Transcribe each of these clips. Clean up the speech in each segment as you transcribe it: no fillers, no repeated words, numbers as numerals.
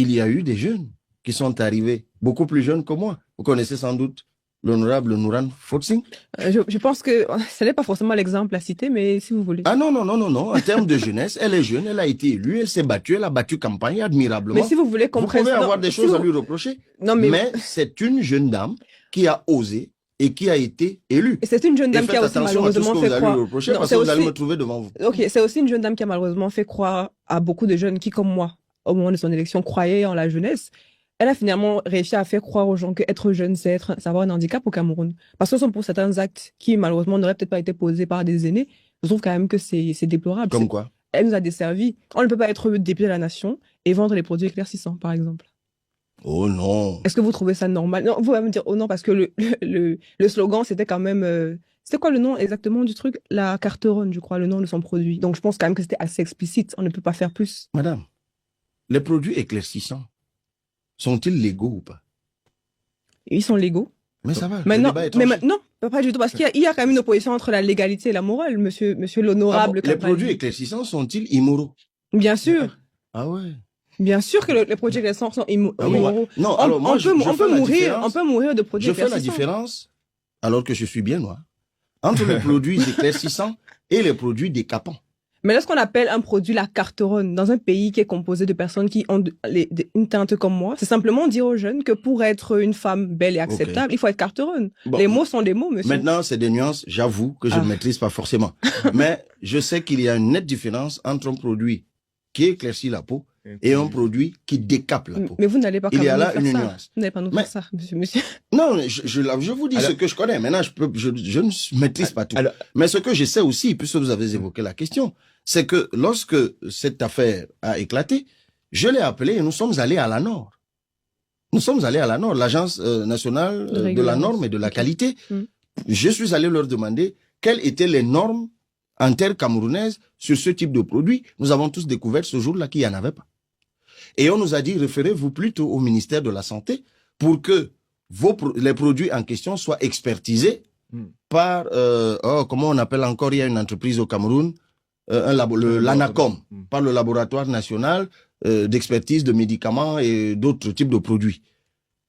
il y a eu des jeunes qui sont arrivés, beaucoup plus jeunes que moi. Vous connaissez sans doute l'honorable Nouran Fotsing. Je pense que ce n'est pas forcément l'exemple à citer, mais si vous voulez. Ah non, non, non, non, non. En termes de jeunesse, elle est jeune, elle a été élue, elle s'est battue, elle a battu campagne admirablement. Mais si vous voulez qu'on vous pouvez avoir des choses à lui reprocher. Non, mais c'est une jeune dame qui a osé et qui a été élue. Et c'est une jeune dame qui a aussi malheureusement fait croire. Parce que vous allez me trouver devant vous. Ok, c'est aussi une jeune dame qui a malheureusement fait croire à beaucoup de jeunes qui, comme moi, au moment de son élection, croyaient en la jeunesse. Elle a finalement réussi à faire croire aux gens qu'être jeune, c'est avoir un handicap au Cameroun. Parce que pour certains actes qui, malheureusement, n'auraient peut-être pas été posés par des aînés, je trouve quand même que c'est déplorable. Comme quoi? Elle nous a desservi. On ne peut pas être député de la nation et vendre les produits éclaircissants, par exemple. Oh non. Est-ce que vous trouvez ça normal? Non, vous allez me dire, oh non, parce que le slogan, c'était quand même... C'était quoi le nom exactement du truc? La Carteronne, je crois, le nom de son produit. Donc, je pense quand même que c'était assez explicite. On ne peut pas faire plus. Madame, les produits éclaircissants, sont-ils légaux ou pas? Ils sont légaux. Mais ça va. Non, pas du tout, parce qu'il y a quand même une opposition entre la légalité et la morale, monsieur l'honorable. Les produits éclaircissants sont-ils immoraux? Bien sûr. Ah ouais. Bien sûr que les produits éclaircissants sont immoraux. Non, alors moi, on peut mourir de produits éclaircissants. Je fais la différence, alors que je suis bien noir, entre les produits éclaircissants et les produits décapants. Mais lorsqu'on appelle un produit la carteronne dans un pays qui est composé de personnes qui ont une teinte comme moi, c'est simplement dire aux jeunes que pour être une femme belle et acceptable, il faut être carteronne. Bon, les mots sont des mots, monsieur. Maintenant, c'est des nuances, j'avoue que je ne maîtrise pas forcément. Mais je sais qu'il y a une nette différence entre un produit qui éclaircit la peau et un produit qui décape la peau. Mais vous n'allez pas il y a là une nuance. Vous n'allez pas nous faire ça, monsieur. Non, je vous dis ce que je connais. Maintenant, je ne maîtrise pas tout. Mais ce que je sais aussi, puisque vous avez évoqué la question, c'est que lorsque cette affaire a éclaté, je l'ai appelé et nous sommes allés à la Nord. Nous sommes allés à la Nord, l'Agence nationale de la norme et de la qualité. Je suis allé leur demander quelles étaient les normes en terre camerounaise sur ce type de produit. Nous avons tous découvert ce jour-là qu'il n'y en avait pas. Et on nous a dit, référez-vous plutôt au ministère de la Santé pour que les produits en question soient expertisés par, comment on appelle encore, il y a une entreprise au Cameroun, l'ANACOM, par le laboratoire national d'expertise de médicaments et d'autres types de produits.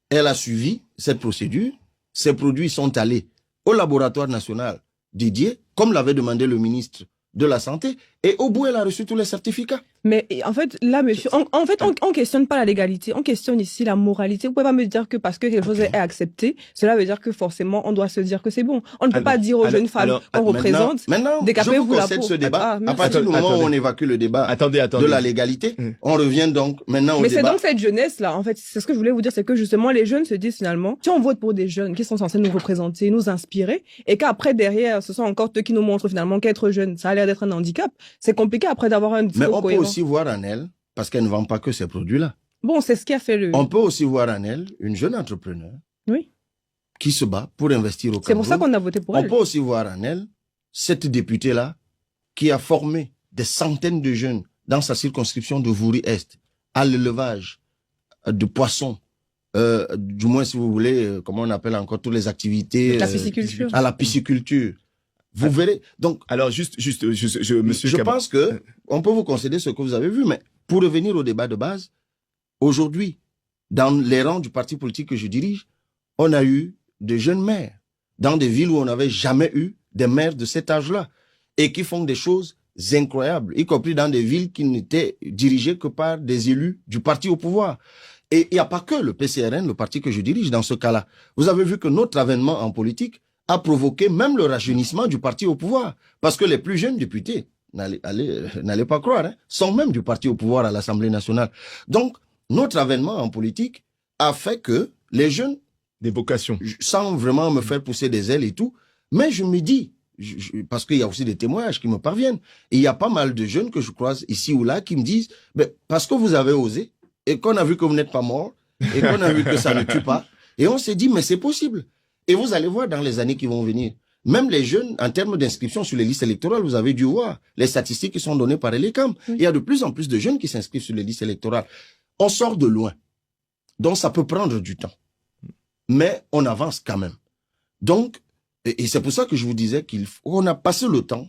Elle a suivi cette procédure. Ces produits sont allés au laboratoire national dédié, comme l'avait demandé le ministre de la Santé, et au bout, elle a reçu tous les certificats. Mais en fait, là, monsieur, on questionne pas la légalité, on questionne ici la moralité. Vous pouvez pas me dire que parce que quelque chose est accepté, cela veut dire que forcément, on doit se dire que c'est bon. On ne peut pas dire aux jeunes femmes qu'on représente, décapez-vous la peau. Ce débat, à partir du moment où on évacue le débat de la légalité, on revient donc maintenant au débat. Mais c'est donc cette jeunesse-là, en fait, c'est ce que je voulais vous dire, c'est que justement, les jeunes se disent finalement, si on vote pour des jeunes qui sont censés nous représenter, nous inspirer, et qu'après, derrière, ce sont encore eux qui nous montrent finalement qu'être jeune, ça a l'air d'être un handicap, c'est compliqué après d'avoir un discours cohérent. Mais on peut aussi voir en elle, parce qu'elle ne vend pas que ces produits-là. Bon, c'est ce qui a fait le... On peut aussi voir en elle une jeune entrepreneur qui se bat pour investir au Cameroun. C'est pour ça qu'on a voté pour elle. On peut aussi voir en elle cette députée-là qui a formé des centaines de jeunes dans sa circonscription de Vouri-Est à l'élevage de poissons, du moins si vous voulez, comment on appelle encore toutes les activités... La pisciculture. À la pisciculture. Vous verrez. Donc, alors monsieur, je pense que on peut vous concéder ce que vous avez vu, mais pour revenir au débat de base, aujourd'hui, dans les rangs du parti politique que je dirige, on a eu de jeunes maires dans des villes où on n'avait jamais eu des maires de cet âge-là et qui font des choses incroyables, y compris dans des villes qui n'étaient dirigées que par des élus du parti au pouvoir. Et il n'y a pas que le PCRN, le parti que je dirige dans ce cas-là. Vous avez vu que notre avènement en politique a provoqué même le rajeunissement du parti au pouvoir. Parce que les plus jeunes députés, n'allez pas croire, sont même du parti au pouvoir à l'Assemblée nationale. Donc, notre avènement en politique a fait que les jeunes... Des vocations. Sans vraiment me faire pousser des ailes et tout, mais je me dis, parce qu'il y a aussi des témoignages qui me parviennent, et il y a pas mal de jeunes que je croise ici ou là qui me disent, mais parce que vous avez osé, et qu'on a vu que vous n'êtes pas mort, et qu'on a vu que ça ne tue pas, et on s'est dit, mais c'est possible. Et vous allez voir dans les années qui vont venir, même les jeunes, en termes d'inscription sur les listes électorales, vous avez dû voir les statistiques qui sont données par Elecam. Oui. Il y a de plus en plus de jeunes qui s'inscrivent sur les listes électorales. On sort de loin. Donc ça peut prendre du temps. Mais on avance quand même. Donc, et c'est pour ça que je vous disais qu'on a passé le temps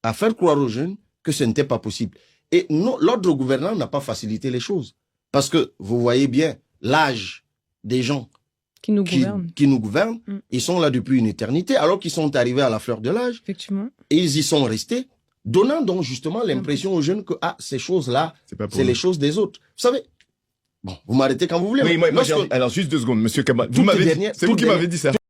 à faire croire aux jeunes que ce n'était pas possible. Et l'ordre gouvernant n'a pas facilité les choses. Parce que vous voyez bien l'âge des gens qui nous gouvernent. Ils sont là depuis une éternité, alors qu'ils sont arrivés à la fleur de l'âge. Effectivement. Et ils y sont restés, donnant donc justement l'impression aux jeunes que ces choses-là, c'est les choses des autres. Vous savez, bon, vous m'arrêtez quand vous voulez. Oui, alors juste 2 secondes, monsieur Kamal. C'est vous qui m'avez dit ça.